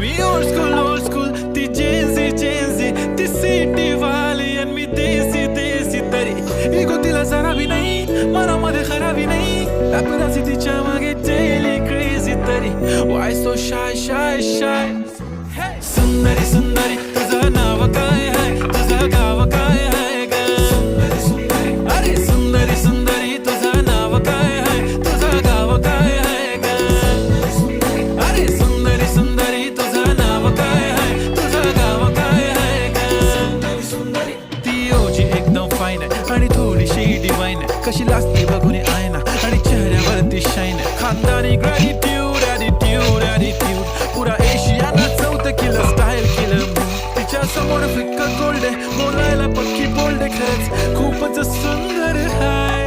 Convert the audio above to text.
मी old school ती Gen Z ती city वाली आणि मी देसी तरी इगो तिला जरा भी नाही मनामध्ये खराबी नाही अपराधी तिच्या मागे डेली क्रेझी तरी वाय सो शाय सुंदरी तुझं नाव काय आहे तुझं गाव काय आहे ग अरे सुंदरी तुझं नाव काय आहे तुझं गाव काय आहे ग अरे सुंदरी तुझं नाव काय आहे तुझं गाव काय आहे ग ती ओजी एकदम फाईन आहे आणि थोडीशी डिवाईन आहे कशी लाजते बघून आयना आणि चेहऱ्यावरती शाईन आहे खानदानी ग्रॅटिट्यूड ॲटिट्यूड पुरा एशियाना चौथं किलं स्टाईल केलं तिच्या समोर फिक्क गोल्ड आहे बोलायला पक्की बोल्ड आहे खरंच खूपच सुंदर आहे